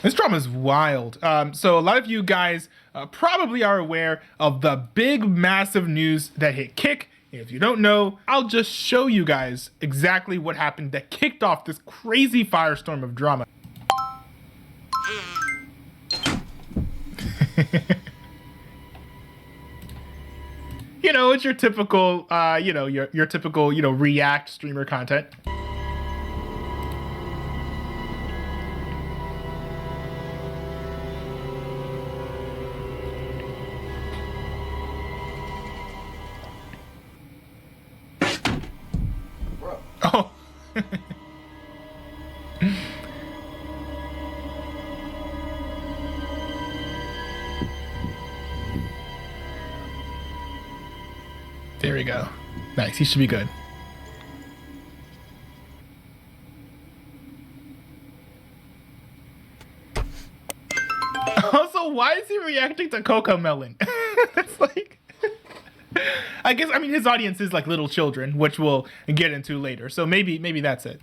This drama is wild. So a lot of you guys probably are aware of the big, massive news that hit Kick. If you don't know, I'll just show you guys exactly what happened that kicked off this crazy firestorm of drama. You know, it's your typical, your typical, React streamer content. Oh. There we go. Nice, he should be good. Also, why is he reacting to Coco Melon? It's like... I mean, his audience is like little children, which we'll get into later. So maybe that's it.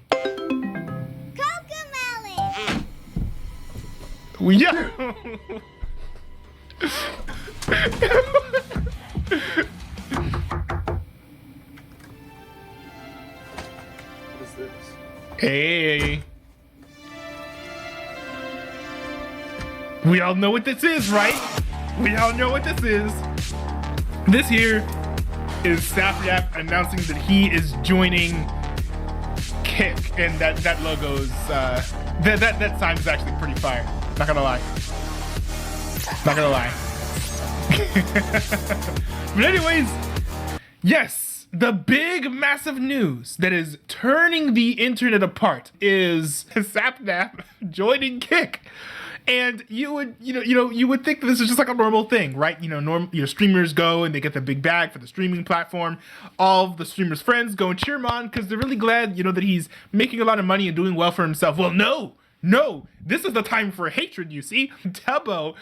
Cocomelon. Yeah. What is this? Hey. We all know what this is, right? We all know what this is. This here is Sapnap announcing that he is joining Kick, and that logo's that sign is actually pretty fire. Not gonna lie. Not gonna lie. But anyways, yes, the big massive news that is turning the internet apart is Sapnap joining Kick. And you would think that this is just like a normal thing, right? Streamers go and they get the big bag for the streaming platform. All of the streamers' friends go and cheer him on because they're really glad, that he's making a lot of money and doing well for himself. Well, no, this is the time for hatred, you see. Tubbo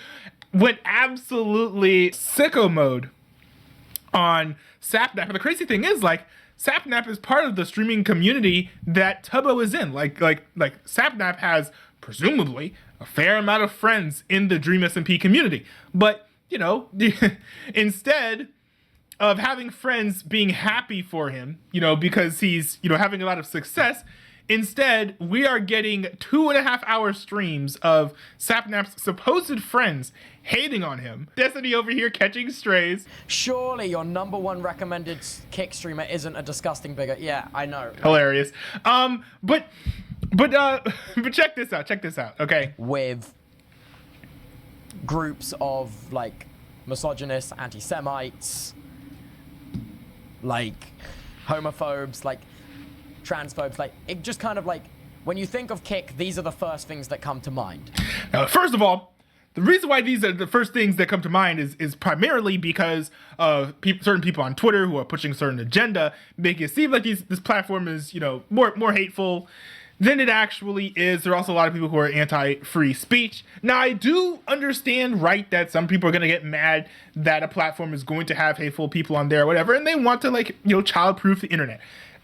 went absolutely sicko mode on Sapnap. And the crazy thing is, like, Sapnap is part of the streaming community that Tubbo is in. Like Sapnap has presumably a fair amount of friends in the Dream SMP community. But, instead of having friends being happy for him, because he's, having a lot of success, instead, we are getting 2.5-hour streams of Sapnap's supposed friends hating on him. Destiny over here catching strays. Surely your #1 recommended Kick streamer isn't a disgusting bigot. Yeah, I know. Hilarious. But check this out, okay? With groups of, like, misogynists, anti-Semites, like, homophobes, like, transphobes, like, it just kind of, like, when you think of Kick, these are the first things that come to mind. Now, first of all, the reason why these are the first things that come to mind is primarily because of certain people on Twitter who are pushing a certain agenda, making it seem like this platform is, more hateful than it actually is. There are also a lot of people who are anti-free speech. Now, I do understand, right, that some people are going to get mad that a platform is going to have hateful people on there or whatever, and they want to, like, child-proof the internet.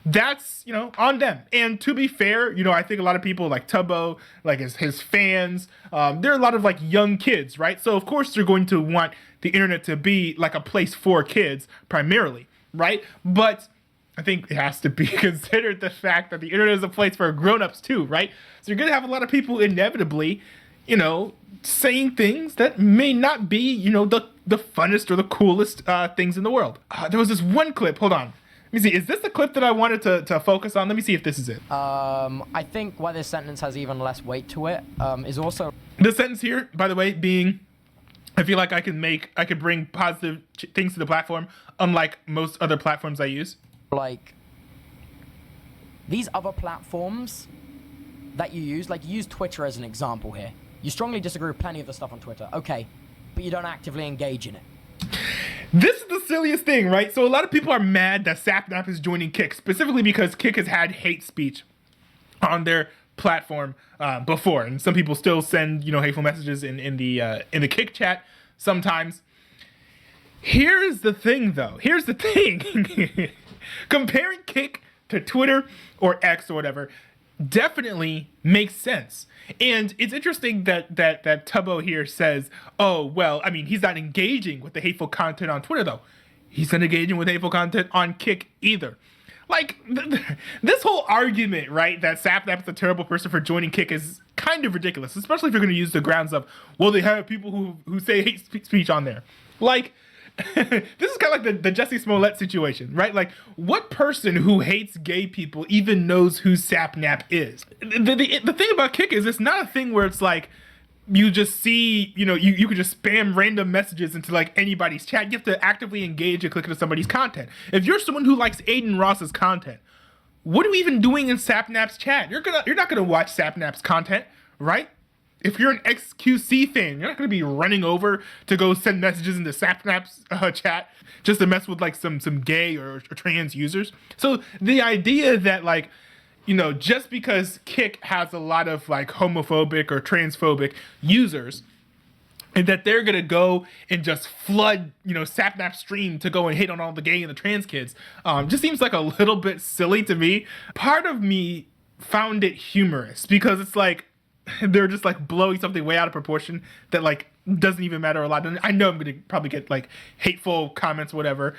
That's, on them. And to be fair, I think a lot of people like Tubbo, like his fans, there are a lot of like young kids, right? So of course they're going to want the internet to be like a place for kids primarily, right? But I think it has to be considered the fact that the internet is a place for grown-ups too, right? So you're going to have a lot of people inevitably, saying things that may not be, the funnest or the coolest things in the world. There was this one clip, hold on. Let me see, is this the clip that I wanted to focus on? Let me see if this is it. I think why this sentence has even less weight to it is also... The sentence here, by the way, being, I feel like I could bring positive things to the platform, unlike most other platforms I use. Like, these other platforms that you use, like, you use Twitter as an example here. You strongly disagree with plenty of the stuff on Twitter, okay, but you don't actively engage in it. This is the silliest thing, right? So a lot of people are mad that Sapnap is joining Kick, specifically because Kick has had hate speech on their platform before, and some people still send hateful messages in the Kick chat sometimes. Here's the thing, though. Here's the thing. Comparing Kick to Twitter or X or whatever, definitely makes sense. And it's interesting that Tubbo here says, oh, well, I mean, he's not engaging with the hateful content on Twitter, though. He's not engaging with hateful content on Kick either. Like, this whole argument, right, that Sapnap is a terrible person for joining Kick is kind of ridiculous, especially if you're going to use the grounds of, well, they have people who say hate speech on there. Like, this is kind of like the Jussie Smollett situation, right? Like, what person who hates gay people even knows who Sapnap is? The thing about Kick is it's not a thing where it's like, you just see, you could just spam random messages into like anybody's chat. You have to actively engage and click into somebody's content. If you're someone who likes Aiden Ross's content, what are we even doing in Sapnap's chat? You're not gonna watch Sapnap's content, right? If you're an XQC fan, you're not gonna be running over to go send messages into Sapnap's chat just to mess with like some gay or trans users. So the idea that like, just because Kick has a lot of like homophobic or transphobic users, and that they're gonna go and just flood, Sapnap's stream to go and hate on all the gay and the trans kids, just seems like a little bit silly to me. Part of me found it humorous because it's like they're just like blowing something way out of proportion that like doesn't even matter a lot. And I know I'm gonna probably get like hateful comments, whatever,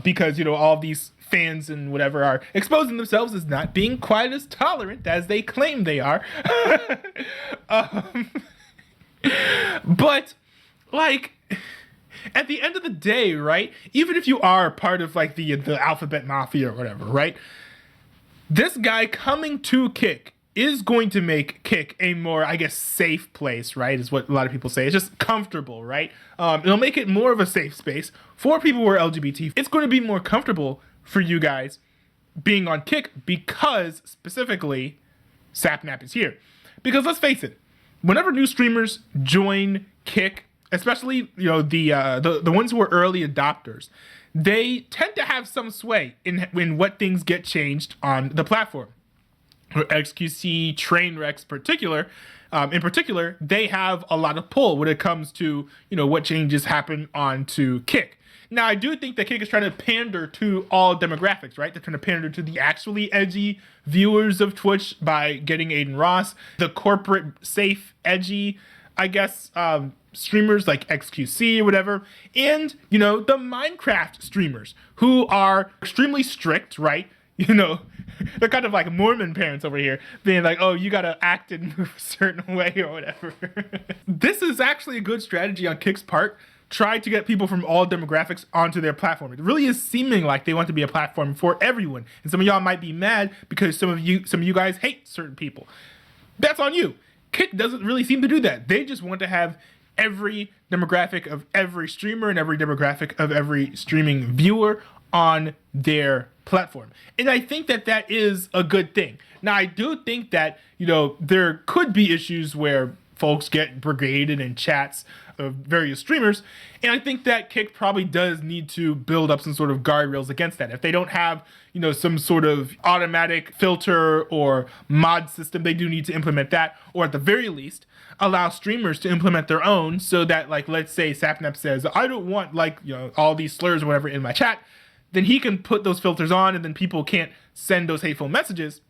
because all these fans and whatever are exposing themselves as not being quite as tolerant as they claim they are. But like, at the end of the day, right, even if you are part of like the alphabet mafia or whatever, right, this guy coming to Kick is going to make Kick a more, I guess, safe place, right, is what a lot of people say. It's just comfortable, right? It'll make it more of a safe space for people who are LGBT. It's going to be more comfortable for you guys being on Kick because, specifically, Sapnap is here. Because let's face it, whenever new streamers join Kick, especially, the ones who are early adopters, they tend to have some sway in what things get changed on the platform. Or XQC, Trainwrecks in particular, they have a lot of pull when it comes to, what changes happen onto Kick. Now, I do think that Kick is trying to pander to all demographics, right? They're trying to pander to the actually edgy viewers of Twitch by getting Aiden Ross, the corporate, safe, edgy, I guess, streamers like XQC or whatever, and, the Minecraft streamers who are extremely strict, right? They're kind of like Mormon parents over here being like, oh, you gotta act and move a certain way or whatever. This is actually a good strategy on Kick's part. Try to get people from all demographics onto their platform. It really is seeming like they want to be a platform for everyone. And some of y'all might be mad because some of you guys hate certain people. That's on you. Kick doesn't really seem to do that. They just want to have every demographic of every streamer and every demographic of every streaming viewer on their platform. And I think that is a good thing. Now, I do think that, there could be issues where folks get brigaded in chats of various streamers. And I think that Kick probably does need to build up some sort of guardrails against that. If they don't have, some sort of automatic filter or mod system, they do need to implement that, or at the very least, allow streamers to implement their own so that, like, let's say Sapnap says, I don't want, all these slurs or whatever in my chat, then he can put those filters on and then people can't send those hateful messages.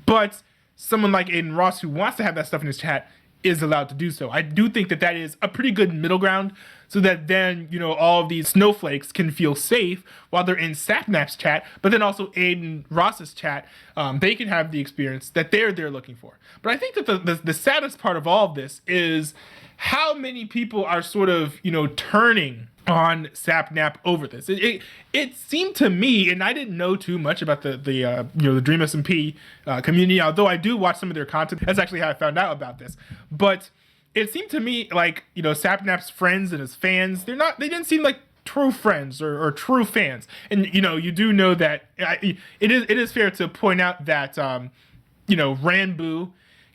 But someone like Aiden Ross who wants to have that stuff in his chat is allowed to do so. I do think that is a pretty good middle ground so that then, all of these snowflakes can feel safe while they're in Sapnap's chat, but then also Aiden Ross's chat, they can have the experience that they're looking for. But I think that the saddest part of all of this is how many people are sort of, turning on Sapnap over this. It seemed to me, and I didn't know too much about the Dream SMP community, although I do watch some of their content. That's actually how I found out about this. But it seemed to me like, Sapnap's friends and his fans, they didn't seem like true friends or true fans. And, you do know that it is fair to point out that, Ranboo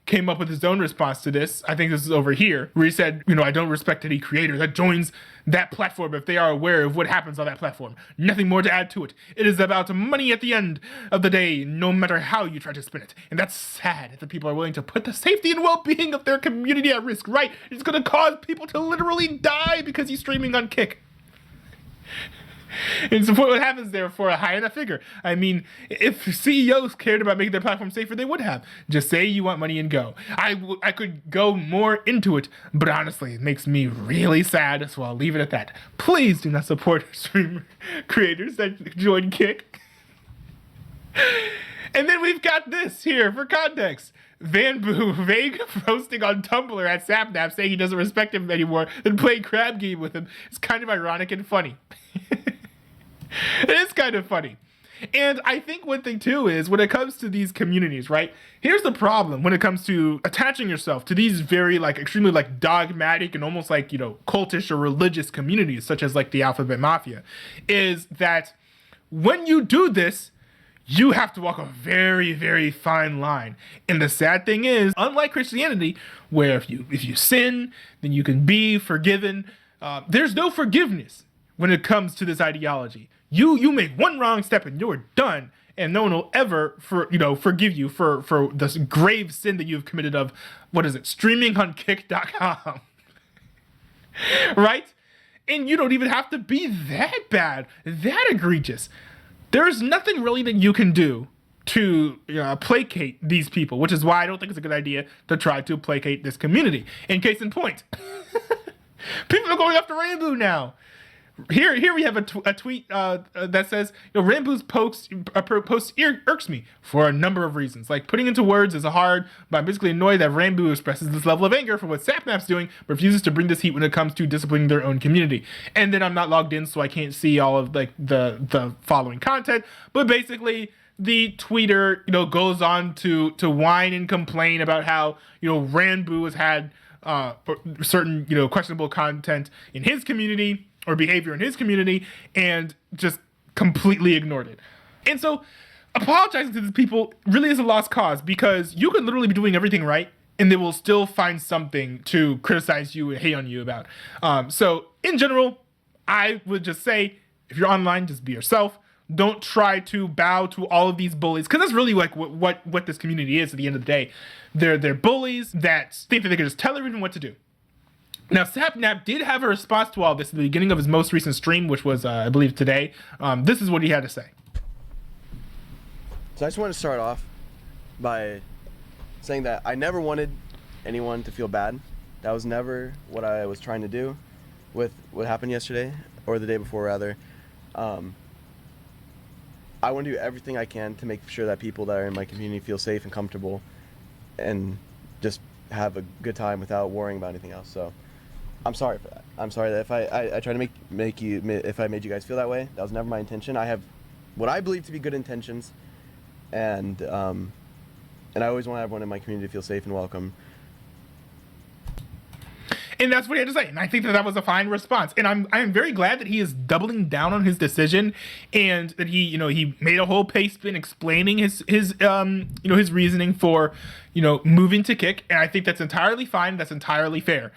came up with his own response to this. I think this is over here, where he said, I don't respect any creator that joins that platform if they are aware of what happens on that platform. Nothing more to add to it. It is about money at the end of the day, no matter how you try to spin it. And that's sad that people are willing to put the safety and well-being of their community at risk, right? It's gonna cause people to literally die because he's streaming on Kick. And support what happens there for a high enough figure. I mean, if CEOs cared about making their platform safer, they would have. Just say you want money and go. I could go more into it, but honestly, it makes me really sad, so I'll leave it at that. Please do not support streamer creators that join Kick. And then we've got this here for context. Vanboo vague roasting on Tumblr at Sapnap, saying he doesn't respect him anymore and playing crab game with him. It's kind of ironic and funny. It is kind of funny. And I think one thing too is when it comes to these communities, right? Here's the problem when it comes to attaching yourself to these very like extremely like dogmatic and almost like, you know, cultish or religious communities such as like the Alphabet Mafia, is that when you do this, you have to walk a very, very fine line. And the sad thing is, unlike Christianity, where if you sin, then you can be forgiven, there's no forgiveness when it comes to this ideology. You make one wrong step and you're done, and no one will ever forgive you for this grave sin that you've committed of, what is it, streaming on kick.com. Right? And you don't even have to be that bad, that egregious. There's nothing really that you can do to placate these people, which is why I don't think it's a good idea to try to placate this community. In case in point, people are going after Rainbow now. Here we have a tweet that says, Rainbow's post irks me for a number of reasons. Like, putting into words is hard, but I'm basically annoyed that Rainbow expresses this level of anger for what Sapnap's doing, but refuses to bring this heat when it comes to disciplining their own community. And then I'm not logged in, so I can't see all of like the following content. But basically, the tweeter goes on to whine and complain about how Rainbow has had certain questionable content in his community or behavior in his community, and just completely ignored it. And so apologizing to these people really is a lost cause, because you could literally be doing everything right and they will still find something to criticize you and hate on you about. So in general, I would just say, if you're online, just be yourself. Don't try to bow to all of these bullies, because that's really like what this community is at the end of the day. They're bullies that think that they can just tell everyone what to do. Now, Sapnap did have a response to all this at the beginning of his most recent stream, which was, I believe, today. This is what he had to say. So I just want to start off by saying that I never wanted anyone to feel bad. That was never what I was trying to do with what happened yesterday, or the day before, rather. I want to do everything I can to make sure that people that are in my community feel safe and comfortable and just have a good time without worrying about anything else. So I'm sorry for that. I'm sorry that if I try to make you, if I made you guys feel that way. That was never my intention. I have what I believe to be good intentions, and I always want everyone in my community to feel safe and welcome. And that's what he had to say. And I think that was a fine response. And I'm very glad that he is doubling down on his decision, and that he made a whole pay spin explaining his reasoning for moving to Kick. And I think that's entirely fine. That's entirely fair.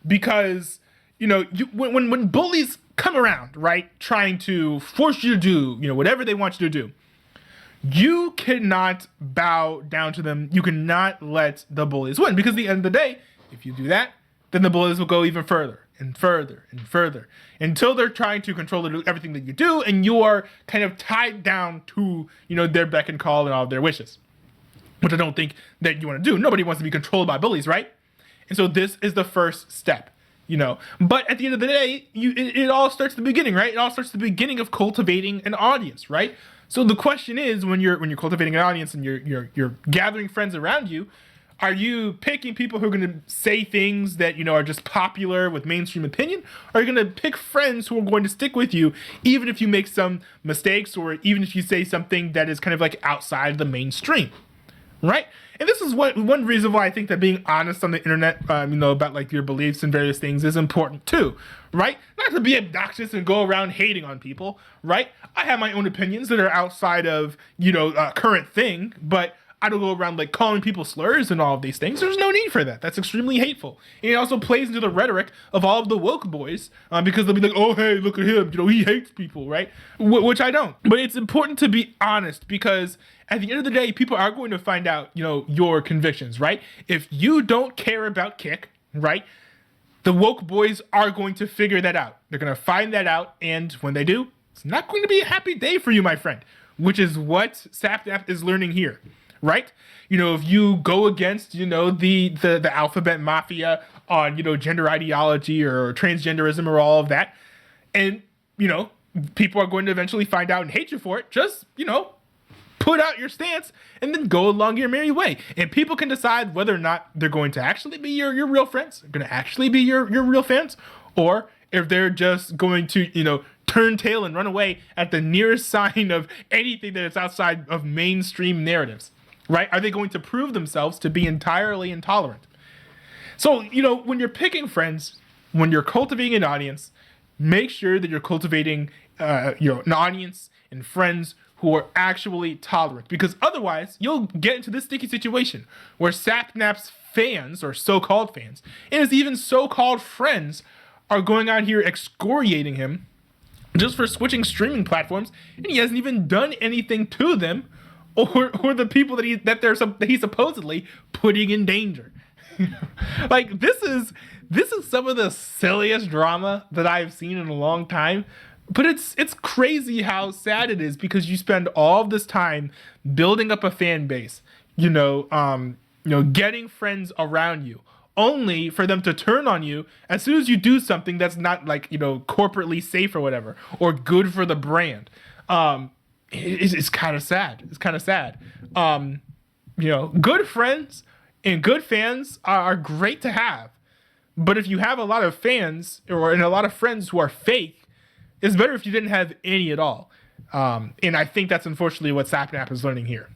Because when bullies come around, right, trying to force you to do whatever they want you to do, you cannot bow down to them. You cannot let the bullies win, because at the end of the day, if you do that, then the bullies will go even further and further and further until they're trying to control everything that you do, and you are kind of tied down to their beck and call and all of their wishes, which I don't think that you want to do. Nobody wants to be controlled by bullies, right? And so this is the first step, But at the end of the day, it all starts at the beginning, right? It all starts at the beginning of cultivating an audience, right? So the question is, when you're cultivating an audience and you're gathering friends around you, are you picking people who are going to say things that are just popular with mainstream opinion? Or are you going to pick friends who are going to stick with you even if you make some mistakes, or even if you say something that is kind of like outside the mainstream, right? And this is one reason why I think that being honest on the internet, about like your beliefs and various things is important too, right? Not to be obnoxious and go around hating on people, right? I have my own opinions that are outside of, current thing, but I don't go around like calling people slurs and all of these things. There's no need for that. That's extremely hateful. And it also plays into the rhetoric of all of the woke boys, because they'll be like, oh, hey, look at him. He hates people, right? Which I don't. But it's important to be honest, because at the end of the day, people are going to find out, your convictions, right? If you don't care about Kick, right, the woke boys are going to figure that out. They're going to find that out, and when they do, it's not going to be a happy day for you, my friend, which is what Sapnap is learning here, right? You know, if you go against, you know, the alphabet mafia on, you know, gender ideology or transgenderism or all of that, and, you know, people are going to eventually find out and hate you for it, just, you know, put out your stance and then go along your merry way. And people can decide whether or not they're going to actually be your real friends, they're going to actually be your real fans, or if they're just going to, you know, turn tail and run away at the nearest sign of anything that is outside of mainstream narratives, right? Are they going to prove themselves to be entirely intolerant? So, you know, when you're picking friends, when you're cultivating an audience, make sure that you're cultivating, you know, an audience and friends who are actually tolerant, because otherwise you'll get into this sticky situation where Sapnap's fans, or so-called fans, and his even so-called friends, are going out here excoriating him just for switching streaming platforms, and he hasn't even done anything to them or the people that he's supposedly putting in danger. Like, this is some of the silliest drama that I've seen in a long time. But it's crazy how sad it is, because you spend all of this time building up a fan base, you know, getting friends around you, only for them to turn on you as soon as you do something that's not, like, you know, corporately safe or whatever, or good for the brand. It's kind of sad. It's kind of sad. You know, good friends and good fans are great to have, but if you have a lot of fans and a lot of friends who are fake, it's better if you didn't have any at all. And I think that's unfortunately what Sapnap is learning here.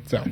So.